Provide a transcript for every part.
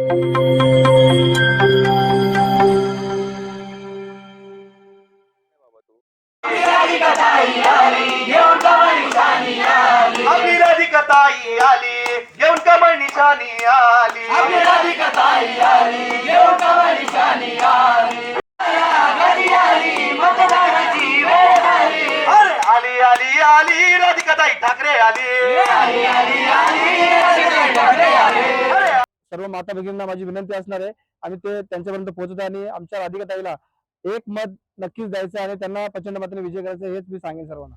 राधिकाताई आली घेऊन कमळ निशाणी आली, राधिकाताई आली घेऊन कमळ निशाणी आली, मतदानाची वेळ आली, आली आली आली राधिकाताई ठाकरे आली, आली आली आली राधिकाताई ठाकरे आली। सर्व माता भगिनींना माझी विनंती असणार आहे आणि ते त्यांच्यापर्यंत पोहोचत आणि आमच्या राधिकाताईला एक मत नक्कीच द्यायचं आणि त्यांना प्रचंड मताने विजय करायचा हेच मी सांगेन सर्वांना।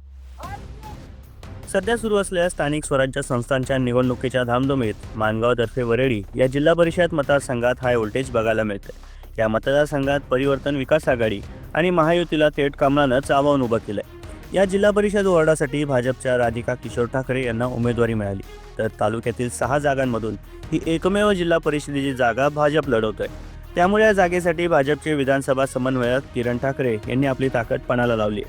सध्या सुरू असलेल्या स्थानिक स्वराज्य संस्थांच्या निवडणुकीच्या धामधुमीत माणगावतर्फे वरेडी या जिल्हा परिषद मतदारसंघात हाय व्होल्टेज बघायला मिळते। या मतदारसंघात परिवर्तन विकास आघाडी आणि महायुतीला थेट कमळानंच आव्हान उभं केलंय। या जिल्हा परिषद वॉर्डासाठी भाजपच्या राधिका किशोर ठाकरे यांना उमेदवारी मिळाली, तर तालुक्यातील 6 जागांमधून ही एकमेव जिल्हा परिषदेची जागा भाजप लढवतोय। त्यामुळे या जागेसाठी भाजपचे विधानसभा समन्वयक किरण ठाकरे यांनी आपली ताकद पणाला लावली।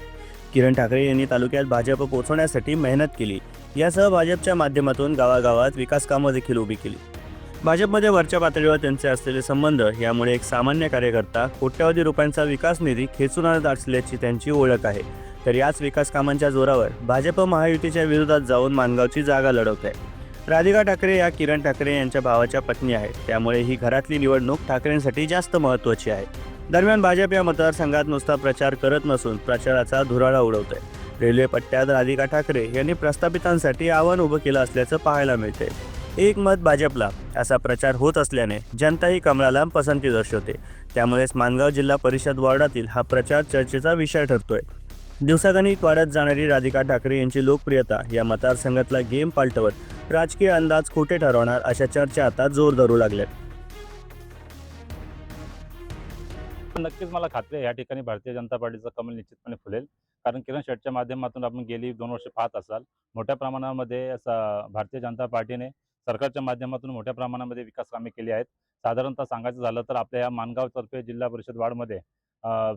किरण ठाकरे यांनी तालुक्यात भाजप पोहोचवण्यासाठी मेहनत केली, यासह भाजपच्या माध्यमातून गावागावात विकास कामं देखील उभी केली। भाजपमध्ये वरच्या पातळीवर त्यांचे असलेले संबंध यामुळे एक सामान्य कार्यकर्ता कोट्यवधी रुपयांचा विकास निधी खेचून आणत असल्याची त्यांची ओळख आहे। तर याच विकास कामांच्या जोरावर भाजप महायुतीच्या विरोधात जाऊन माणगावची जागा लढवत आहे। राधिका ठाकरे या किरण ठाकरे यांच्या भावाच्या पत्नी आहेत, त्यामुळे ही घरातली निवडणूक ठाकरेंसाठी जास्त महत्त्वाची आहे। दरम्यान भाजप या मतदारसंघात नुसता प्रचार करत नसून प्रचाराचा धुराळा उडवत आहे। रेल्वे पट्ट्यात राधिका ठाकरे यांनी प्रस्थापितांसाठी आव्हान उभं केलं असल्याचं पाहायला मिळते। एक मत भाजपला असा प्रचार होत असल्याने जनताही कमळाला पसंती दर्शवते। त्यामुळेच माणगाव जिल्हा परिषद वॉर्डातील हा प्रचार चर्चेचा विषय ठरतोय। दिवसागणिक वाढत जाणारी राधिका ठाकरे यांची लोकप्रियता या मतदारसंघातला गेम पालटवत राजकीय अंदाज खोटे ठरवणार अशा चर्चा आता जोर धरू लागल्यात। नक्कीच मला खात्री आहे या ठिकाणी भारतीय जनता पार्टीचा कमल निश्चितपणे फुलेल, कारण किरण शेटच्या माध्यमातून आपण गेली 2 वर्ष पाहत असाल मोठ्या प्रमाणामध्ये भारतीय जनता पार्टीने सरकारच्या माध्यमातून मोठ्या प्रमाणामध्ये विकास कामे केली आहेत। साधारणतः सांगायचं झालं तर आपल्या या माणगावतर्फे जिल्हा परिषद वार्डमध्ये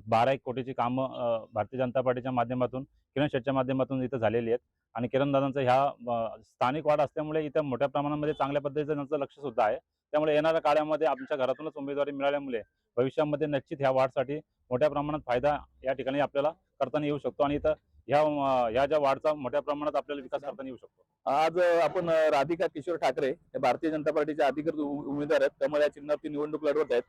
12 कोटीची कामं भारतीय जनता पार्टीच्या माध्यमातून किरण शेटच्या माध्यमातून इथं झालेली आहेत आणि किरण दादांचा ह्या स्थानिक वार्ड असल्यामुळे इथं मोठ्या प्रमाणामध्ये चांगल्या पद्धतीचं त्यांचं लक्ष सुद्धा आहे। त्यामुळे येणाऱ्या काळामध्ये आमच्या घरातूनच उमेदवारी मिळाल्यामुळे भविष्यामध्ये निश्चित ह्या वार्डसाठी मोठ्या प्रमाणात फायदा या ठिकाणी आपल्याला करताना येऊ शकतो आणि इथं ह्या ज्या वार्डचा मोठ्या प्रमाणात आपल्याला विकास करताना येऊ शकतो। आज आपण राधिका किशोर ठाकरे हे भारतीय जनता पार्टीचे अधिकृत उमेदवार आहेत, त्यामुळे या चिन्हावरती निवडणूक लढवत आहेत।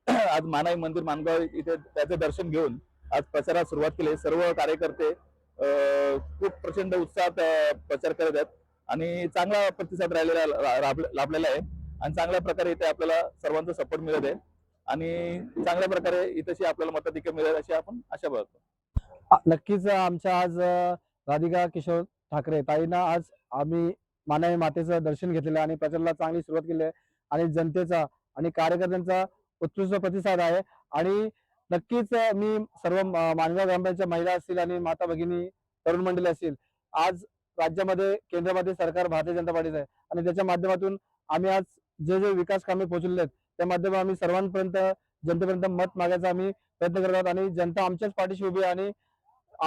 आज मानाई मंदिर माणगाव इथे त्याचे दर्शन घेऊन आज प्रचारास सुरुवात केली। सर्व कार्यकर्ते खूप प्रचंड उत्साहात प्रचार करत आहेत आणि चांगला प्रतिसाद लाभलेला आहे आणि चांगल्या प्रकारे इथे आपल्याला सर्वांचा सपोर्ट मिळत आहे आणि चांगल्या प्रकारे इथेशी आपल्याला मताधिक्य मिळेल अशी आपण आशा बाळगतो। नक्कीच आमच्या आज राधिका किशोर ठाकरे ताईंना आज आम्ही मानाई मातेचं दर्शन घेतलेलं आणि प्रचाराला चांगली सुरुवात केली आहे आणि जनतेचा आणि कार्यकर्त्यांचा उत्कृष्ट प्रतिसाद आहे आणि नक्कीच मी सर्व माणगाव ग्रामपंचायतच्या महिला असतील आणि माता भगिनी तरुण मंडळी असतील, आज राज्यामध्ये केंद्रामध्ये सरकार भारतीय जनता पार्टीचं आहे आणि त्याच्या माध्यमातून आम्ही आज जे जे विकास कामे पोहोचलेले आहेत त्या माध्यमातून आम्ही सर्वांपर्यंत जनतेपर्यंत मत मागायचा आम्ही प्रयत्न करत आहोत आणि जनता आमच्याच पाठीशी उभी आहे। आणि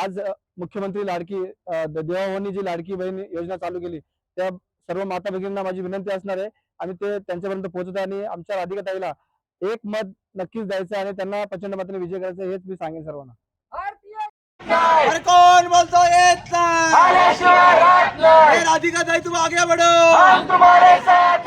आज मुख्यमंत्री लाडकी देवाभाऊंनी जी लाडकी बहीण योजना चालू केली त्या सर्व माता भगिनींना माझी विनंती असणार आहे आणि ते त्यांच्यापर्यंत पोहोचत आहे आणि आमच्या राधिकाताईला एक मत नक्कीच द्यायचं आणि त्यांना प्रचंड मताने विजय करायचा हेच मी सांगेन सर्वांना। अरे कौन बोलतो येत नाही, राधिकाताई तुम आगे बढ़ो, हम तुम्हारे साथ